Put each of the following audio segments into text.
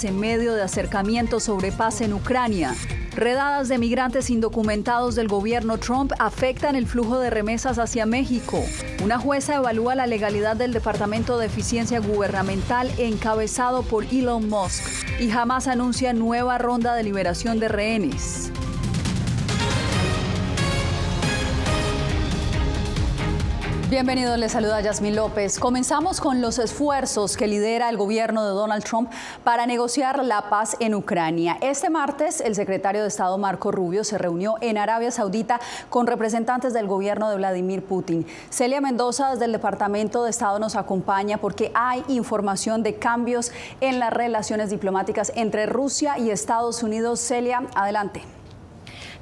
En medio de acercamientos sobre paz en Ucrania. Redadas de migrantes indocumentados del gobierno Trump afectan el flujo de remesas hacia México. Una jueza evalúa la legalidad del Departamento de Eficiencia Gubernamental encabezado por Elon Musk. Y Hamas anuncia nueva ronda de liberación de rehenes. Bienvenidos, les saluda Yasmín López. Comenzamos con los esfuerzos que lidera el gobierno de Donald Trump para negociar la paz en Ucrania. Este martes, el secretario de Estado Marco Rubio se reunió en Arabia Saudita con representantes del gobierno de Vladimir Putin. Celia Mendoza, desde el Departamento de Estado, nos acompaña porque hay información de cambios en las relaciones diplomáticas entre Rusia y Estados Unidos. Celia, adelante.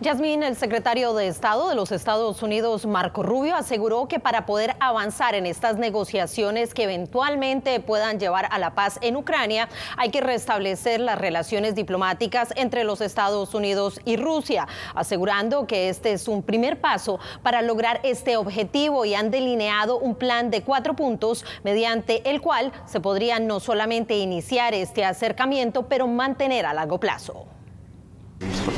Yasmín, el secretario de Estado de los Estados Unidos, Marco Rubio, aseguró que para poder avanzar en estas negociaciones que eventualmente puedan llevar a la paz en Ucrania, hay que restablecer las relaciones diplomáticas entre los Estados Unidos y Rusia, asegurando que este es un primer paso para lograr este objetivo y han delineado un plan de 4 puntos mediante el cual se podría no solamente iniciar este acercamiento, pero mantener a largo plazo.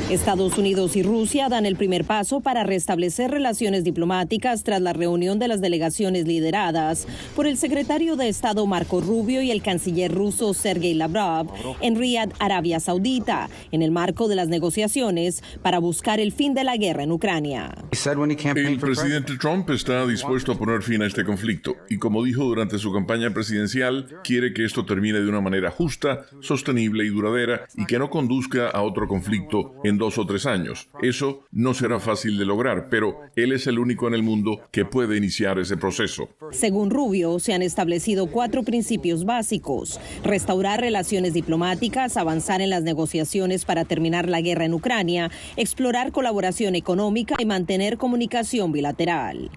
Estados Unidos y Rusia dan el primer paso para restablecer relaciones diplomáticas tras la reunión de las delegaciones lideradas por el secretario de Estado Marco Rubio y el canciller ruso Sergei Lavrov en Riad, Arabia Saudita, en el marco de las negociaciones para buscar el fin de la guerra en Ucrania. El presidente Trump está dispuesto a poner fin a este conflicto y, como dijo durante su campaña presidencial, quiere que esto termine de una manera justa, sostenible y duradera y que no conduzca a otro conflicto en 2 o 3 años. Eso no será fácil de lograr, pero él es el único en el mundo que puede iniciar ese proceso. Según Rubio, se han establecido 4 principios básicos: restaurar relaciones diplomáticas, avanzar en las negociaciones para terminar la guerra en Ucrania, explorar colaboración económica y mantener comunicación bilateral.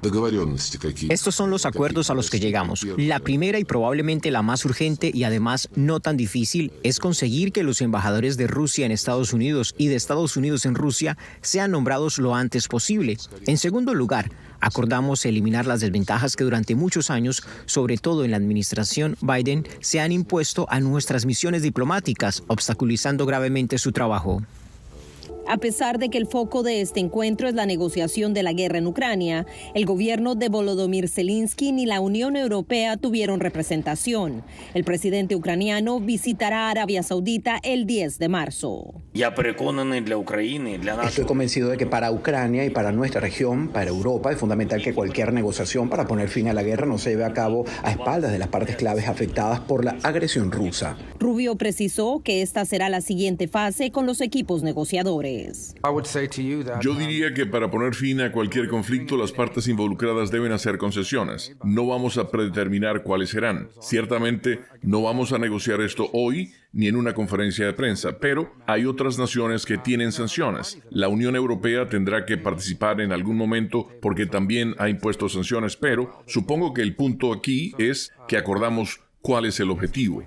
Estos son los acuerdos a los que llegamos. La primera y probablemente la más urgente y además no tan difícil es conseguir que los embajadores de Rusia en Estados Unidos y de Estados Unidos en Rusia sean nombrados lo antes posible. En segundo lugar, acordamos eliminar las desventajas que durante muchos años, sobre todo en la administración Biden, se han impuesto a nuestras misiones diplomáticas, obstaculizando gravemente su trabajo. A pesar de que el foco de este encuentro es la negociación de la guerra en Ucrania, el gobierno de Volodymyr Zelensky ni la Unión Europea tuvieron representación. El presidente ucraniano visitará Arabia Saudita el 10 de marzo. Estoy convencido de que para Ucrania y para nuestra región, para Europa, es fundamental que cualquier negociación para poner fin a la guerra no se lleve a cabo a espaldas de las partes claves afectadas por la agresión rusa. Rubio precisó que esta será la siguiente fase con los equipos negociadores. Yo diría que para poner fin a cualquier conflicto, las partes involucradas deben hacer concesiones. No vamos a predeterminar cuáles serán. Ciertamente, no vamos a negociar esto hoy ni en una conferencia de prensa, pero hay otras naciones que tienen sanciones. La Unión Europea tendrá que participar en algún momento porque también ha impuesto sanciones, pero supongo que el punto aquí es que acordamos cuál es el objetivo.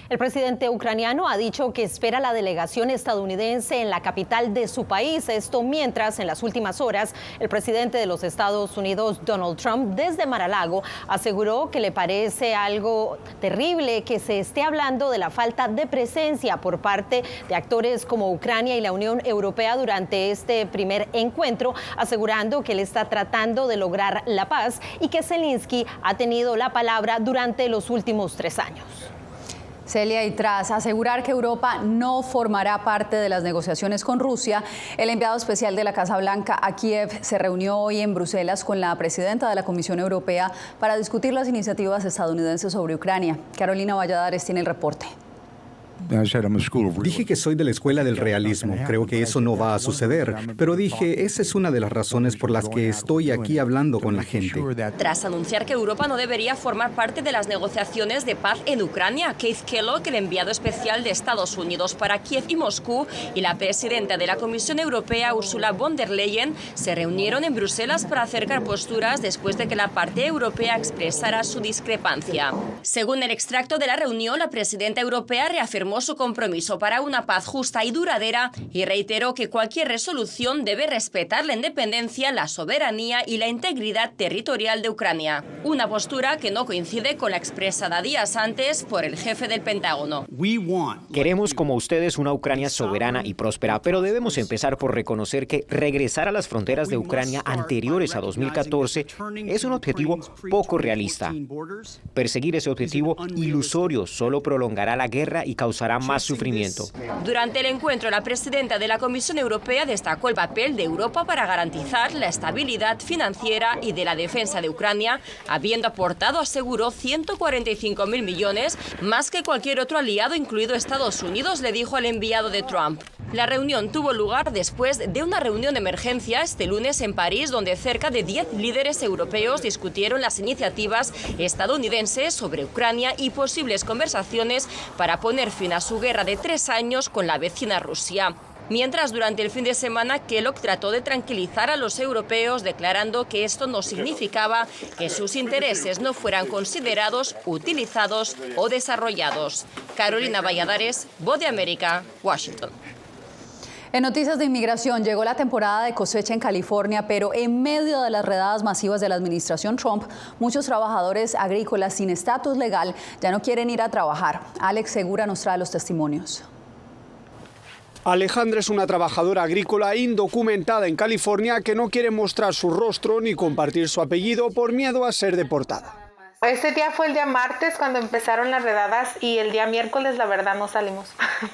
El presidente ucraniano ha dicho que espera la delegación estadounidense en la capital de su país. Esto mientras, en las últimas horas, el presidente de los Estados Unidos, Donald Trump, desde Mar-a-Lago, aseguró que le parece algo terrible que se esté hablando de la falta de presencia por parte de actores como Ucrania y la Unión Europea durante este primer encuentro, asegurando que él está tratando de lograr la paz y que Zelensky ha tenido la palabra durante los últimos 3 años. Celia, y tras asegurar que Europa no formará parte de las negociaciones con Rusia, el enviado especial de la Casa Blanca a Kiev se reunió hoy en Bruselas con la presidenta de la Comisión Europea para discutir las iniciativas estadounidenses sobre Ucrania. Carolina Valladares tiene el reporte. Dije que soy de la escuela del realismo. Creo que eso no va a suceder. Pero dije, esa es una de las razones por las que estoy aquí hablando con la gente. Tras anunciar que Europa no debería formar parte de las negociaciones de paz en Ucrania, Keith Kellogg, el enviado especial de Estados Unidos para Kiev y Moscú, y la presidenta de la Comisión Europea, Ursula von der Leyen, se reunieron en Bruselas para acercar posturas después de que la parte europea expresara su discrepancia. Según el extracto de la reunión, la presidenta europea reafirmó reafirmó su compromiso para una paz justa y duradera y reiteró que cualquier resolución debe respetar la independencia, la soberanía y la integridad territorial de Ucrania. Una postura que no coincide con la expresada días antes por el jefe del Pentágono. Queremos como ustedes una Ucrania soberana y próspera, pero debemos empezar por reconocer que regresar a las fronteras de Ucrania anteriores a 2014 es un objetivo poco realista. Perseguir ese objetivo ilusorio solo prolongará la guerra y causará más sufrimiento. Durante el encuentro, la presidenta de la Comisión Europea destacó el papel de Europa para garantizar la estabilidad financiera y de la defensa de Ucrania, habiendo aportado, aseguró, 145.000 millones, más que cualquier otro aliado, incluido Estados Unidos, le dijo al enviado de Trump. La reunión tuvo lugar después de una reunión de emergencia este lunes en París, donde cerca de 10 líderes europeos discutieron las iniciativas estadounidenses sobre Ucrania y posibles conversaciones para poner fin a su guerra de 3 años con la vecina Rusia. Mientras, durante el fin de semana, Kellogg trató de tranquilizar a los europeos, declarando que esto no significaba que sus intereses no fueran considerados, utilizados o desarrollados. Carolina Valladares, Voz de América, Washington. En noticias de inmigración, llegó la temporada de cosecha en California, pero en medio de las redadas masivas de la administración Trump, muchos trabajadores agrícolas sin estatus legal ya no quieren ir a trabajar. Alex Segura nos trae los testimonios. Alejandra es una trabajadora agrícola indocumentada en California que no quiere mostrar su rostro ni compartir su apellido por miedo a ser deportada. Este día fue el día martes cuando empezaron las redadas y el día miércoles la verdad no salimos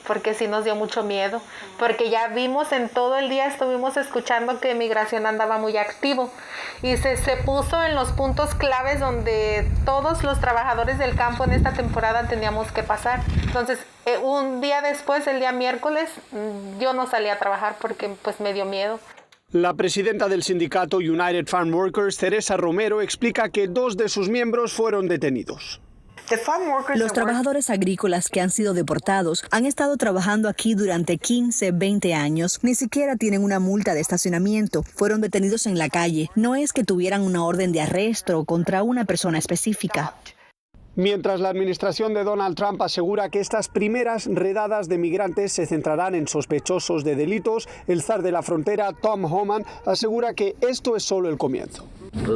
porque sí nos dio mucho miedo, porque ya vimos en todo el día, estuvimos escuchando que migración andaba muy activo y se puso en los puntos claves donde todos los trabajadores del campo en esta temporada teníamos que pasar. Entonces un día después, el día miércoles, yo no salí a trabajar porque pues me dio miedo. La presidenta del sindicato United Farm Workers, Teresa Romero, explica que 2 de sus miembros fueron detenidos. Los trabajadores agrícolas que han sido deportados han estado trabajando aquí durante 15, 20 años. Ni siquiera tienen una multa de estacionamiento. Fueron detenidos en la calle. No es que tuvieran una orden de arresto contra una persona específica. Mientras la administración de Donald Trump asegura que estas primeras redadas de migrantes se centrarán en sospechosos de delitos, el zar de la frontera, Tom Homan, asegura que esto es solo el comienzo.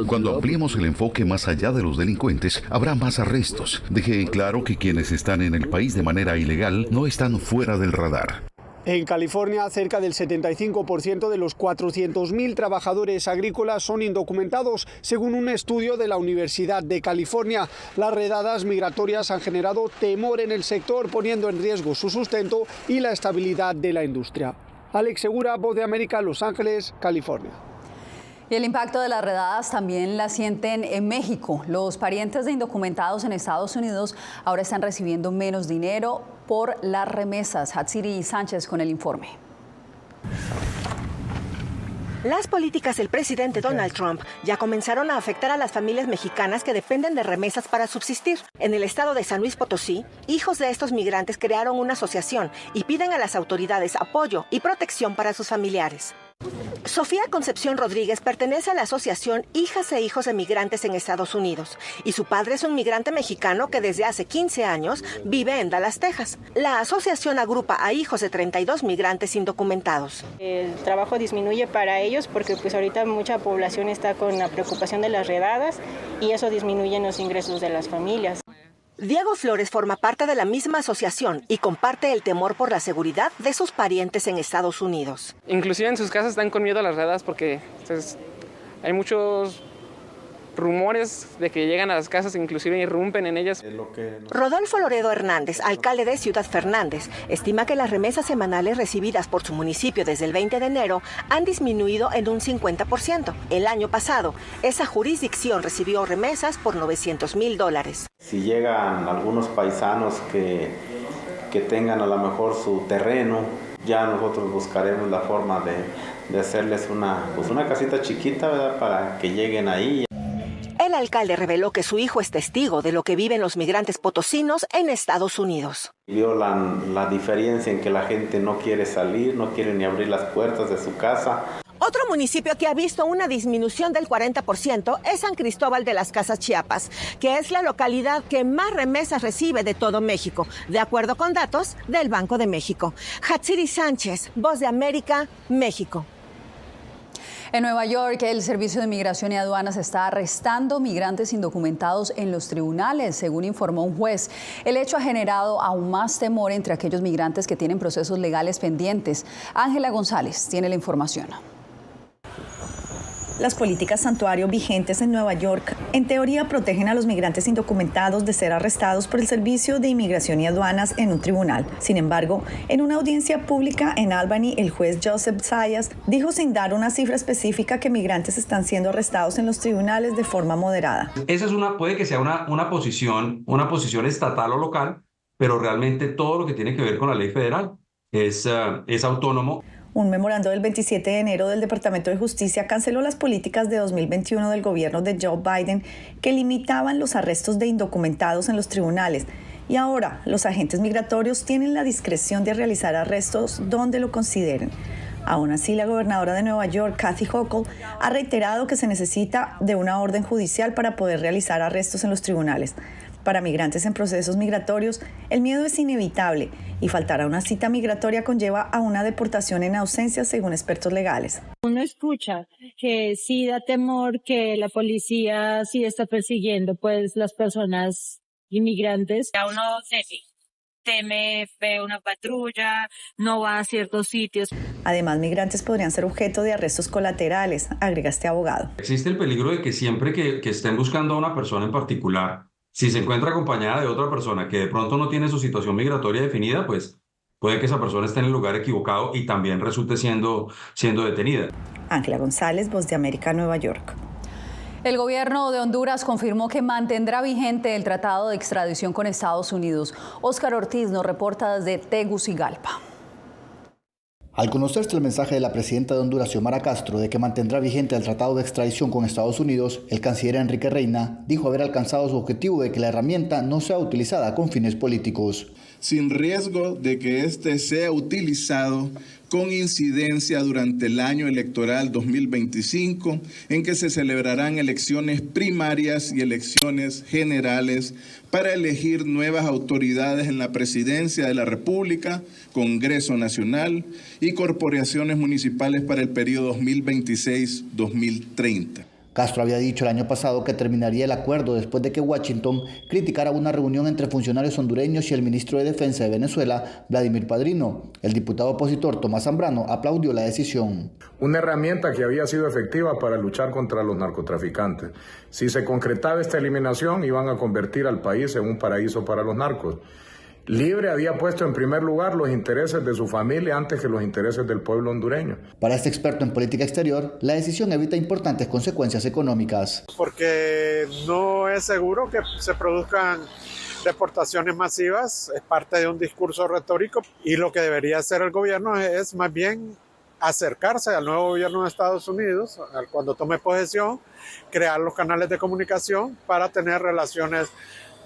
Cuando ampliemos el enfoque más allá de los delincuentes, habrá más arrestos. Dejé en claro que quienes están en el país de manera ilegal no están fuera del radar. En California, cerca del 75% de los 400.000 trabajadores agrícolas son indocumentados, según un estudio de la Universidad de California. Las redadas migratorias han generado temor en el sector, poniendo en riesgo su sustento y la estabilidad de la industria. Alex Segura, Voz de América, Los Ángeles, California. Y el impacto de las redadas también la sienten en México. Los parientes de indocumentados en Estados Unidos ahora están recibiendo menos dinero por las remesas. Hatsiri Sánchez con el informe. Las políticas del presidente Donald Trump ya comenzaron a afectar a las familias mexicanas que dependen de remesas para subsistir. En el estado de San Luis Potosí, hijos de estos migrantes crearon una asociación y piden a las autoridades apoyo y protección para sus familiares. Sofía Concepción Rodríguez pertenece a la asociación Hijas e Hijos de Migrantes en Estados Unidos y su padre es un migrante mexicano que desde hace 15 años vive en Dallas, Texas. La asociación agrupa a hijos de 32 migrantes indocumentados. El trabajo disminuye para ellos porque pues ahorita mucha población está con la preocupación de las redadas y eso disminuye los ingresos de las familias. Diego Flores forma parte de la misma asociación y comparte el temor por la seguridad de sus parientes en Estados Unidos. Inclusive en sus casas están con miedo a las redadas porque hay muchos rumores de que llegan a las casas e inclusive irrumpen en ellas. Rodolfo Loredo Hernández, alcalde de Ciudad Fernández, estima que las remesas semanales recibidas por su municipio desde el 20 de enero han disminuido en un 50%. El año pasado, esa jurisdicción recibió remesas por $900,000. Si llegan algunos paisanos que tengan a lo mejor su terreno, ya nosotros buscaremos la forma de hacerles una casita chiquita, ¿verdad?, para que lleguen ahí. El alcalde reveló que su hijo es testigo de lo que viven los migrantes potosinos en Estados Unidos. Vio la diferencia en que la gente no quiere salir, no quiere ni abrir las puertas de su casa. Otro municipio que ha visto una disminución del 40% es San Cristóbal de las Casas, Chiapas, que es la localidad que más remesas recibe de todo México, de acuerdo con datos del Banco de México. Hatsiri Sánchez, Voz de América, México. En Nueva York, el Servicio de Migración y Aduanas está arrestando migrantes indocumentados en los tribunales, según informó un juez. El hecho ha generado aún más temor entre aquellos migrantes que tienen procesos legales pendientes. Ángela González tiene la información. Las políticas santuario vigentes en Nueva York, en teoría, protegen a los migrantes indocumentados de ser arrestados por el Servicio de Inmigración y Aduanas en un tribunal. Sin embargo, en una audiencia pública en Albany, el juez Joseph Zayas dijo sin dar una cifra específica que migrantes están siendo arrestados en los tribunales de forma moderada. Esa es puede que sea una posición estatal o local, pero realmente todo lo que tiene que ver con la ley federal es autónomo. Un memorando del 27 de enero del Departamento de Justicia canceló las políticas de 2021 del gobierno de Joe Biden que limitaban los arrestos de indocumentados en los tribunales. Y ahora los agentes migratorios tienen la discreción de realizar arrestos donde lo consideren. Aún así, la gobernadora de Nueva York, Kathy Hochul, ha reiterado que se necesita de una orden judicial para poder realizar arrestos en los tribunales. Para migrantes en procesos migratorios, el miedo es inevitable y faltar a una cita migratoria conlleva a una deportación en ausencia, según expertos legales. Uno escucha que sí da temor que la policía sí está persiguiendo pues las personas inmigrantes. A uno teme, ve una patrulla, no va a ciertos sitios. Además, migrantes podrían ser objeto de arrestos colaterales, agrega este abogado. Existe el peligro de que siempre que estén buscando a una persona en particular, si se encuentra acompañada de otra persona que de pronto no tiene su situación migratoria definida, pues puede que esa persona esté en el lugar equivocado y también resulte siendo detenida. Ángela González, Voz de América, Nueva York. El gobierno de Honduras confirmó que mantendrá vigente el tratado de extradición con Estados Unidos. Óscar Ortiz nos reporta desde Tegucigalpa. Al conocerse el mensaje de la presidenta de Honduras, Xiomara Castro, de que mantendrá vigente el tratado de extradición con Estados Unidos, el canciller Enrique Reina dijo haber alcanzado su objetivo de que la herramienta no sea utilizada con fines políticos. Sin riesgo de que éste sea utilizado con incidencia durante el año electoral 2025, en que se celebrarán elecciones primarias y elecciones generales para elegir nuevas autoridades en la Presidencia de la República, Congreso Nacional y corporaciones municipales para el periodo 2026-2030. Castro había dicho el año pasado que terminaría el acuerdo después de que Washington criticara una reunión entre funcionarios hondureños y el ministro de Defensa de Venezuela, Vladimir Padrino. El diputado opositor Tomás Zambrano aplaudió la decisión. Una herramienta que había sido efectiva para luchar contra los narcotraficantes. Si se concretaba esta eliminación, iban a convertir al país en un paraíso para los narcos. Libre había puesto en primer lugar los intereses de su familia antes que los intereses del pueblo hondureño. Para este experto en política exterior, la decisión evita importantes consecuencias económicas. Porque no es seguro que se produzcan deportaciones masivas, es parte de un discurso retórico y lo que debería hacer el gobierno es más bien acercarse al nuevo gobierno de Estados Unidos, cuando tome posesión, crear los canales de comunicación para tener relaciones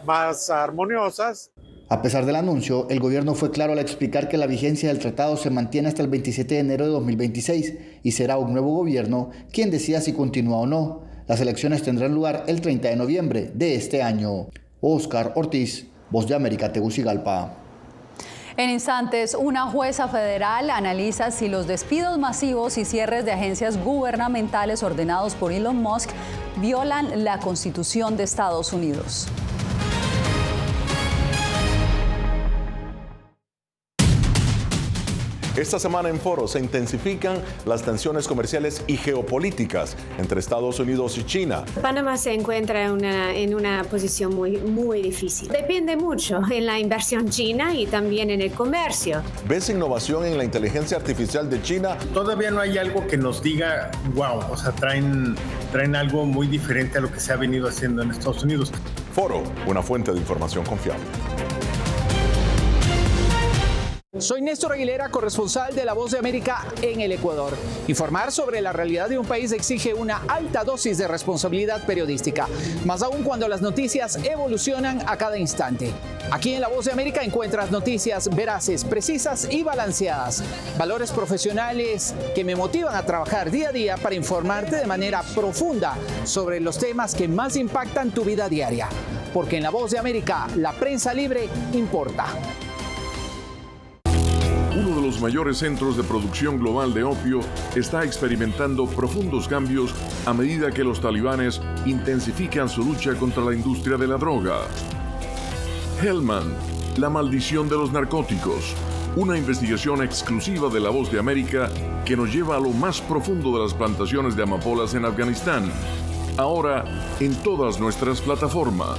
más armoniosas. A pesar del anuncio, el gobierno fue claro al explicar que la vigencia del tratado se mantiene hasta el 27 de enero de 2026 y será un nuevo gobierno quien decida si continúa o no. Las elecciones tendrán lugar el 30 de noviembre de este año. Óscar Ortiz, Voz de América, Tegucigalpa. En instantes, una jueza federal analiza si los despidos masivos y cierres de agencias gubernamentales ordenados por Elon Musk violan la Constitución de Estados Unidos. Esta semana en Foro se intensifican las tensiones comerciales y geopolíticas entre Estados Unidos y China. Panamá se encuentra en una posición muy difícil. Depende mucho en la inversión china y también en el comercio. ¿Ves innovación en la inteligencia artificial de China? Todavía no hay algo que nos diga, wow, o sea, traen algo muy diferente a lo que se ha venido haciendo en Estados Unidos. Foro, una fuente de información confiable. Soy Néstor Aguilera, corresponsal de La Voz de América en el Ecuador. Informar sobre la realidad de un país exige una alta dosis de responsabilidad periodística, más aún cuando las noticias evolucionan a cada instante. Aquí en La Voz de América encuentras noticias veraces, precisas y balanceadas. Valores profesionales que me motivan a trabajar día a día para informarte de manera profunda sobre los temas que más impactan tu vida diaria. Porque en La Voz de América, la prensa libre importa. Uno de los mayores centros de producción global de opio está experimentando profundos cambios a medida que los talibanes intensifican su lucha contra la industria de la droga. Helmand, la maldición de los narcóticos. Una investigación exclusiva de La Voz de América que nos lleva a lo más profundo de las plantaciones de amapolas en Afganistán. Ahora en todas nuestras plataformas.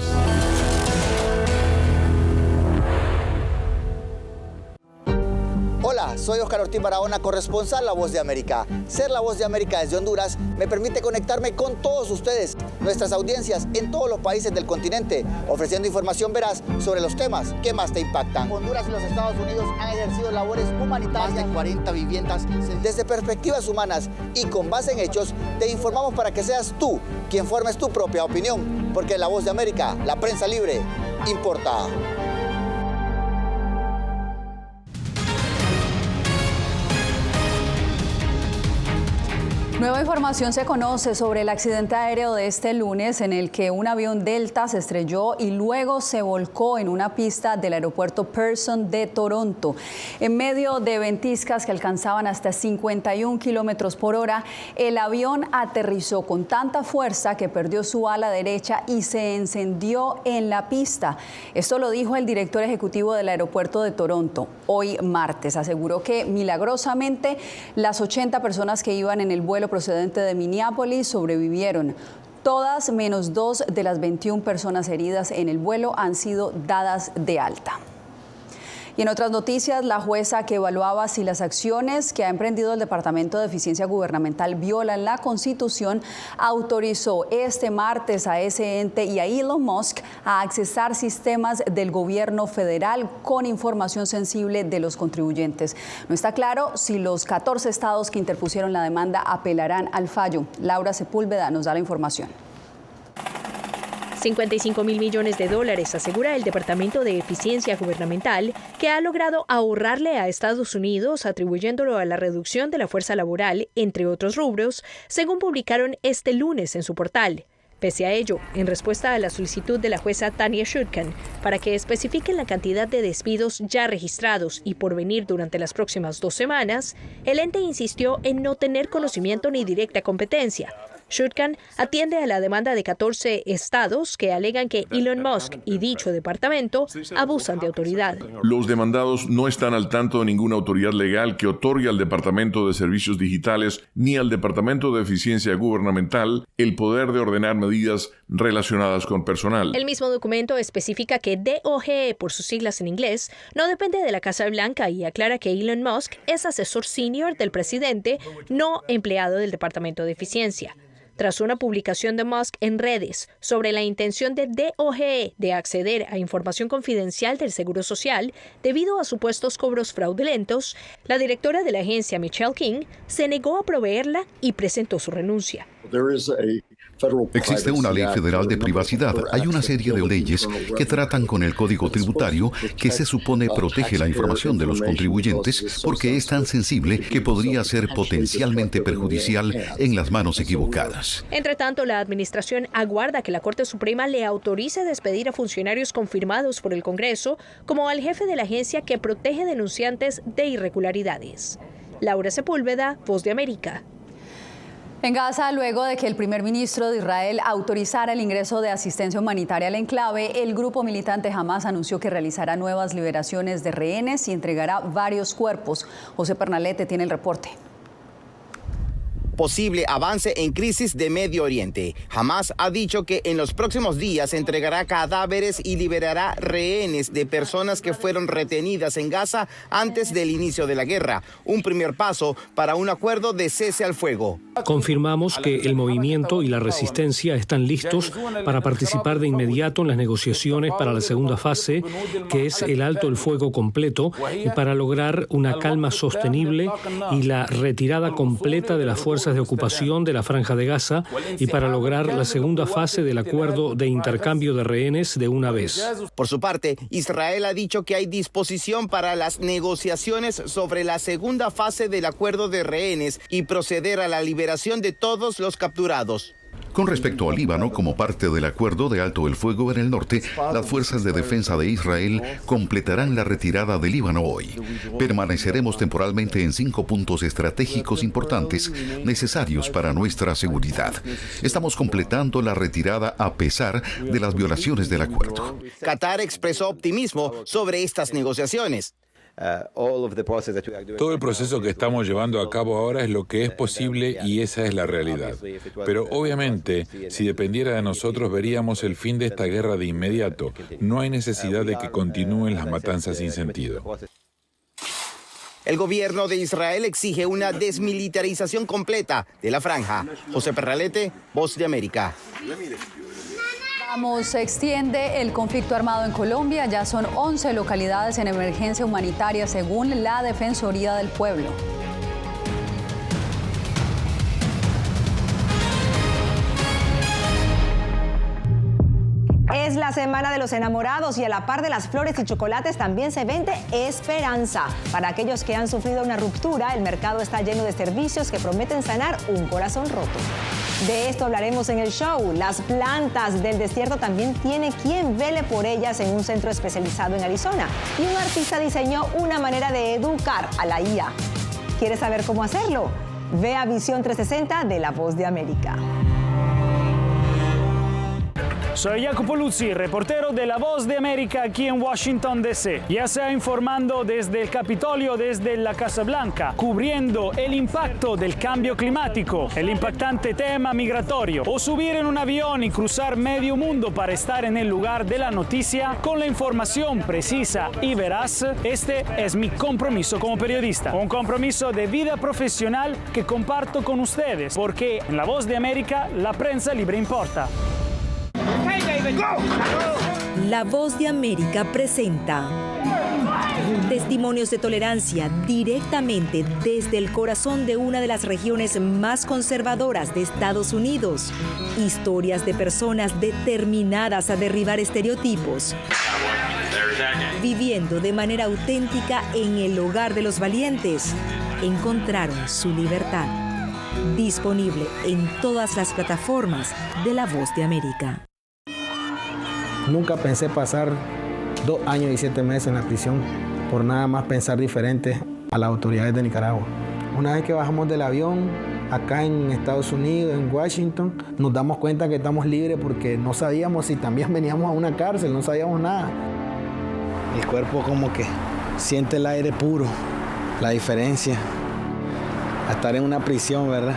Hola, soy Oscar Ortiz Barahona, corresponsal La Voz de América. Ser La Voz de América desde Honduras me permite conectarme con todos ustedes, nuestras audiencias en todos los países del continente, ofreciendo información veraz sobre los temas que más te impactan. Honduras y los Estados Unidos han ejercido labores humanitarias. Más de 40 viviendas. Desde perspectivas humanas y con base en hechos, te informamos para que seas tú quien formes tu propia opinión, porque La Voz de América, la prensa libre, importa. Nueva información se conoce sobre el accidente aéreo de este lunes en el que un avión Delta se estrelló y luego se volcó en una pista del aeropuerto Pearson de Toronto. En medio de ventiscas que alcanzaban hasta 51 kilómetros por hora, el avión aterrizó con tanta fuerza que perdió su ala derecha y se encendió en la pista. Esto lo dijo el director ejecutivo del aeropuerto de Toronto hoy martes. Aseguró que milagrosamente las 80 personas que iban en el vuelo procedente de Minneapolis sobrevivieron. Todas menos 2 de las 21 personas heridas en el vuelo han sido dadas de alta. Y en otras noticias, la jueza que evaluaba si las acciones que ha emprendido el Departamento de Eficiencia Gubernamental violan la Constitución, autorizó este martes a ese ente y a Elon Musk a accesar sistemas del gobierno federal con información sensible de los contribuyentes. No está claro si los 14 estados que interpusieron la demanda apelarán al fallo. Laura Sepúlveda nos da la información. $55 mil millones, asegura el Departamento de Eficiencia Gubernamental, que ha logrado ahorrarle a Estados Unidos atribuyéndolo a la reducción de la fuerza laboral, entre otros rubros, según publicaron este lunes en su portal. Pese a ello, en respuesta a la solicitud de la jueza Tanya Chutkan para que especifiquen la cantidad de despidos ya registrados y por venir durante las próximas 2 semanas, el ente insistió en no tener conocimiento ni directa competencia. Chutkan atiende a la demanda de 14 estados que alegan que Elon Musk y dicho departamento abusan de autoridad. Los demandados no están al tanto de ninguna autoridad legal que otorgue al Departamento de Servicios Digitales ni al Departamento de Eficiencia Gubernamental el poder de ordenar medidas relacionadas con personal. El mismo documento especifica que DOGE, por sus siglas en inglés, no depende de la Casa Blanca y aclara que Elon Musk es asesor senior del presidente, no empleado del Departamento de Eficiencia. Tras una publicación de Musk en redes sobre la intención de DOGE de acceder a información confidencial del Seguro Social debido a supuestos cobros fraudulentos, la directora de la agencia, Michelle King, se negó a proveerla y presentó su renuncia. Existe una ley federal de privacidad. Hay una serie de leyes que tratan con el Código Tributario que se supone protege la información de los contribuyentes porque es tan sensible que podría ser potencialmente perjudicial en las manos equivocadas. Entre tanto, la administración aguarda que la Corte Suprema le autorice despedir a funcionarios confirmados por el Congreso, como al jefe de la agencia que protege denunciantes de irregularidades. Laura Sepúlveda, Voz de América. En Gaza, luego de que el primer ministro de Israel autorizara el ingreso de asistencia humanitaria al enclave, el grupo militante Hamas anunció que realizará nuevas liberaciones de rehenes y entregará varios cuerpos. José Pernalete tiene el reporte. posible avance en crisis de Medio Oriente. Hamás ha dicho que en los próximos días entregará cadáveres y liberará rehenes de personas que fueron retenidas en Gaza antes del inicio de la guerra, un primer paso para un acuerdo de cese al fuego. Confirmamos que el movimiento y la resistencia están listos para participar de inmediato en las negociaciones para la segunda fase, que es el alto el fuego completo, y para lograr una calma sostenible y la retirada completa de las fuerzas de ocupación de la Franja de Gaza, y para lograr la segunda fase del acuerdo de intercambio de rehenes de una vez. Por su parte, Israel ha dicho que hay disposición para las negociaciones sobre la segunda fase del acuerdo de rehenes y proceder a la liberación de todos los capturados. Con respecto al Líbano, como parte del acuerdo de alto el fuego en el norte, las fuerzas de defensa de Israel completarán la retirada del Líbano hoy. Permaneceremos temporalmente en 5 puntos estratégicos importantes necesarios para nuestra seguridad. Estamos completando la retirada a pesar de las violaciones del acuerdo. Qatar expresó optimismo sobre estas negociaciones. Todo el proceso que estamos llevando a cabo ahora es lo que es posible y esa es la realidad. Pero obviamente, si dependiera de nosotros, veríamos el fin de esta guerra de inmediato. No hay necesidad de que continúen las matanzas sin sentido. El gobierno de Israel exige una desmilitarización completa de la franja. José Perralete, Voz de América. Se extiende el conflicto armado en Colombia. Ya son 11 localidades en emergencia humanitaria, según la Defensoría del Pueblo. Es la semana de los enamorados y a la par de las flores y chocolates también se vende esperanza. Para aquellos que han sufrido una ruptura, el mercado está lleno de servicios que prometen sanar un corazón roto. De esto hablaremos en el show. Las plantas del desierto también tiene quien vele por ellas en un centro especializado en Arizona. Y un artista diseñó una manera de educar a la IA. ¿Quieres saber cómo hacerlo? Ve a Visión 360 de La Voz de América. Soy Jacopo Luzzi, reportero de La Voz de América aquí en Washington, D.C. Ya sea informando desde el Capitolio, desde la Casa Blanca, cubriendo el impacto del cambio climático, el impactante tema migratorio, o subir en un avión y cruzar medio mundo para estar en el lugar de la noticia con la información precisa y veraz, este es mi compromiso como periodista. Un compromiso de vida profesional que comparto con ustedes, porque en La Voz de América la prensa libre importa. La Voz de América presenta testimonios de tolerancia directamente desde el corazón de una de las regiones más conservadoras de Estados Unidos. Historias de personas determinadas a derribar estereotipos, viviendo de manera auténtica en el hogar de los valientes. Encontraron su libertad. Disponible en todas las plataformas de La Voz de América. Nunca pensé pasar 2 años y 7 meses en la prisión por nada más pensar diferente a las autoridades de Nicaragua. Una vez que bajamos del avión, acá en Estados Unidos, en Washington, nos damos cuenta que estamos libres porque no sabíamos si también veníamos a una cárcel, no sabíamos nada. El cuerpo como que siente el aire puro, la diferencia a estar en una prisión, ¿verdad?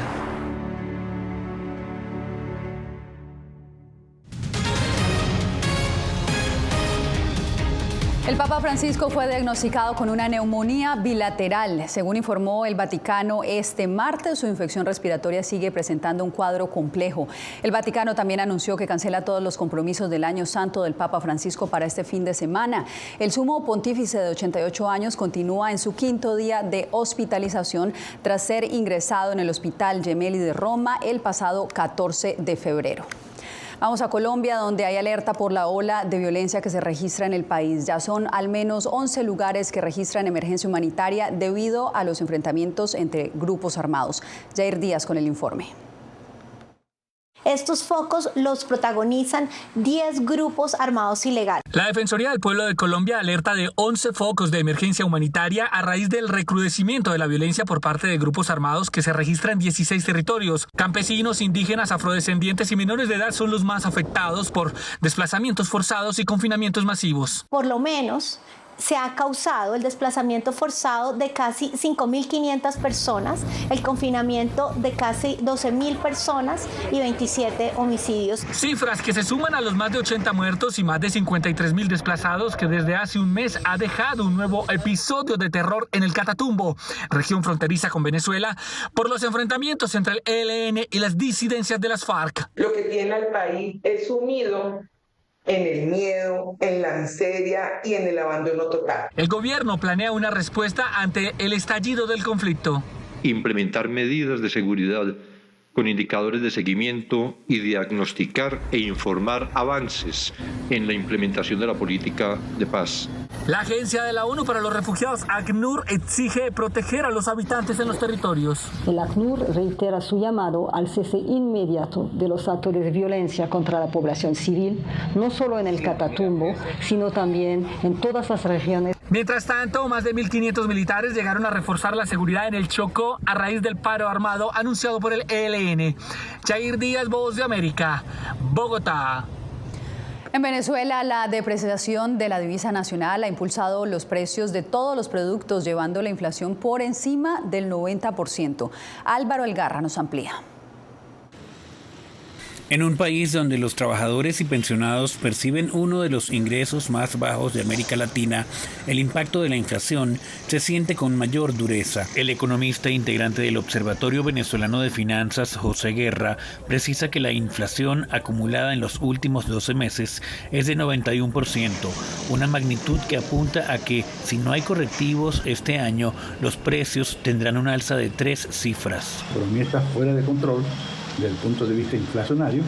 El Papa Francisco fue diagnosticado con una neumonía bilateral. Según informó el Vaticano este martes, su infección respiratoria sigue presentando un cuadro complejo. El Vaticano también anunció que cancela todos los compromisos del Año Santo del Papa Francisco para este fin de semana. El sumo pontífice de 88 años continúa en su 5º día de hospitalización tras ser ingresado en el Hospital Gemelli de Roma el pasado 14 de febrero. Vamos a Colombia, donde hay alerta por la ola de violencia que se registra en el país. Ya son al menos 11 lugares que registran emergencia humanitaria debido a los enfrentamientos entre grupos armados. Jair Díaz con el informe. Estos focos los protagonizan 10 grupos armados ilegales. La Defensoría del Pueblo de Colombia alerta de 11 focos de emergencia humanitaria a raíz del recrudecimiento de la violencia por parte de grupos armados que se registran en 16 territorios. Campesinos, indígenas, afrodescendientes y menores de edad son los más afectados por desplazamientos forzados y confinamientos masivos. Por lo menos se ha causado el desplazamiento forzado de casi 5.500 personas, el confinamiento de casi 12.000 personas y 27 homicidios. Cifras que se suman a los más de 80 muertos y más de 53.000 desplazados que desde hace un mes ha dejado un nuevo episodio de terror en el Catatumbo, región fronteriza con Venezuela, por los enfrentamientos entre el ELN y las disidencias de las FARC. Lo que tiene al país es sumido en el miedo, en la miseria y en el abandono total. El gobierno planea una respuesta ante el estallido del conflicto. Implementar medidas de seguridad con indicadores de seguimiento y diagnosticar e informar avances en la implementación de la política de paz. La Agencia de la ONU para los Refugiados, ACNUR, exige proteger a los habitantes en los territorios. El ACNUR reitera su llamado al cese inmediato de los actos de violencia contra la población civil, no solo en el Catatumbo, sino también en todas las regiones. Mientras tanto, más de 1.500 militares llegaron a reforzar la seguridad en el Chocó a raíz del paro armado anunciado por el ELN. Jair Díaz, Voz de América, Bogotá. En Venezuela, la depreciación de la divisa nacional ha impulsado los precios de todos los productos, llevando la inflación por encima del 90%. Álvaro Algarra nos amplía. En un país donde los trabajadores y pensionados perciben uno de los ingresos más bajos de América Latina, el impacto de la inflación se siente con mayor dureza. El economista integrante del Observatorio Venezolano de Finanzas, José Guerra, precisa que la inflación acumulada en los últimos 12 meses es de 91%, una magnitud que apunta a que, si no hay correctivos este año, los precios tendrán un alza de 3 cifras. La economía está fuera de control desde el punto de vista inflacionario,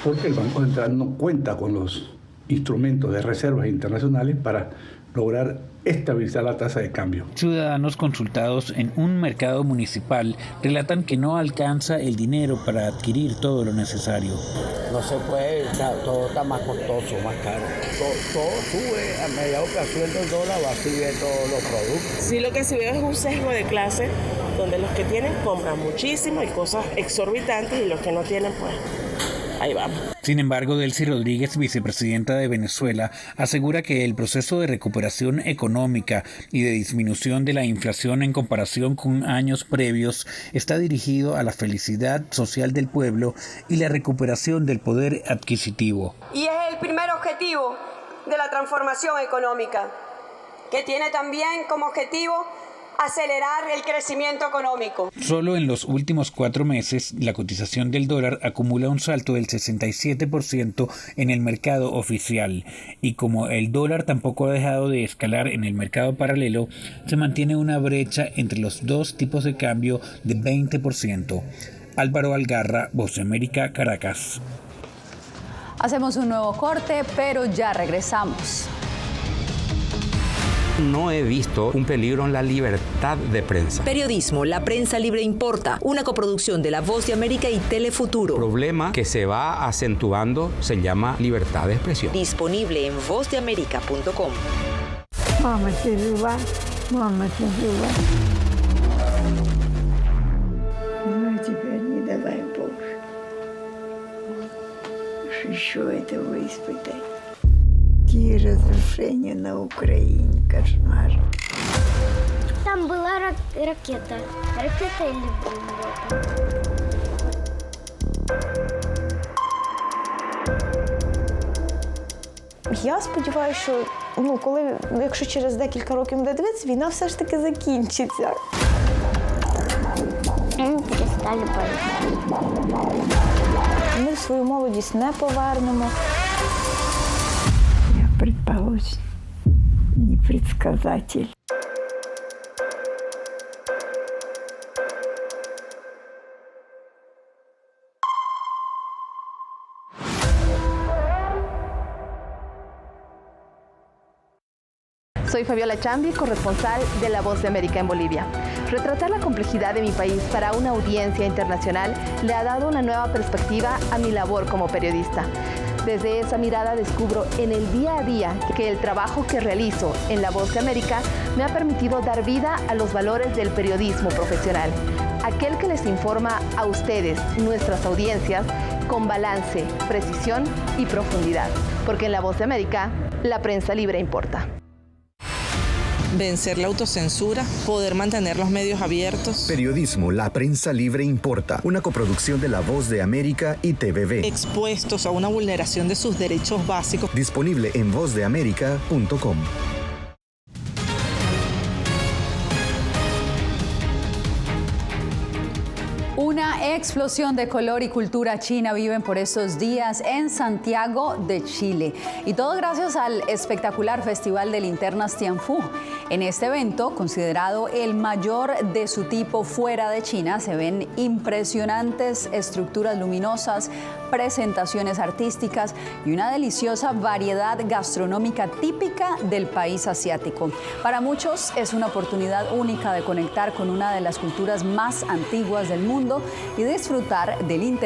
porque el Banco Central no cuenta con los instrumentos de reservas internacionales para lograr estabilizar la tasa de cambio. Ciudadanos consultados en un mercado municipal relatan que no alcanza el dinero para adquirir todo lo necesario. No se puede, todo está más costoso, más caro. Todo sube, a medida que sube el dólar va a subir todos los productos. Sí, lo que se ve es un sesgo de clase, donde los que tienen compran muchísimo y cosas exorbitantes y los que no tienen, pues ahí vamos. Sin embargo, Delcy Rodríguez, vicepresidenta de Venezuela, asegura que el proceso de recuperación económica y de disminución de la inflación en comparación con años previos está dirigido a la felicidad social del pueblo y la recuperación del poder adquisitivo. Y es el primer objetivo de la transformación económica, que tiene también como objetivo acelerar el crecimiento económico. Solo en los últimos 4 meses, la cotización del dólar acumula un salto del 67% en el mercado oficial. Y como el dólar tampoco ha dejado de escalar en el mercado paralelo, se mantiene una brecha entre los dos tipos de cambio de 20%. Álvaro Algarra, Voz de América, Caracas. Hacemos un nuevo corte, pero ya regresamos. No he visto un peligro en la libertad de prensa. Periodismo, la prensa libre importa. Una coproducción de La Voz de América y Telefuturo. El problema que se va acentuando se llama libertad de expresión. Disponible en vozdeamerica.com. Какие разрушения на Украине, кошмар. Там была ракета. Ракета или бомба? Я сподіваюся, що якщо через декілька років буде дивитися, війна все ж таки закінчиться. Ми перестали боротися. Ми свою молодість не повернемо. Предположим, не предсказатель. Soy Fabiola Chambi, corresponsal de La Voz de América en Bolivia. Retratar la complejidad de mi país para una audiencia internacional le ha dado una nueva perspectiva a mi labor como periodista. Desde esa mirada descubro en el día a día que el trabajo que realizo en La Voz de América me ha permitido dar vida a los valores del periodismo profesional. Aquel que les informa a ustedes, nuestras audiencias, con balance, precisión y profundidad. Porque en La Voz de América, la prensa libre importa. vencer la autocensura, poder mantener los medios abiertos. Periodismo, la prensa libre importa, una coproducción de La Voz de América y TVV. Expuestos a una vulneración de sus derechos básicos. Disponible en vozdeamerica.com. Una explosión de color y cultura china viven por estos días en Santiago de Chile. Y todo gracias al espectacular Festival de Linternas Tianfu. En este evento, considerado el mayor de su tipo fuera de China, se ven impresionantes estructuras luminosas, presentaciones artísticas y una deliciosa variedad gastronómica típica del país asiático. Para muchos es una oportunidad única de conectar con una de las culturas más antiguas del mundo y disfrutar del intercambio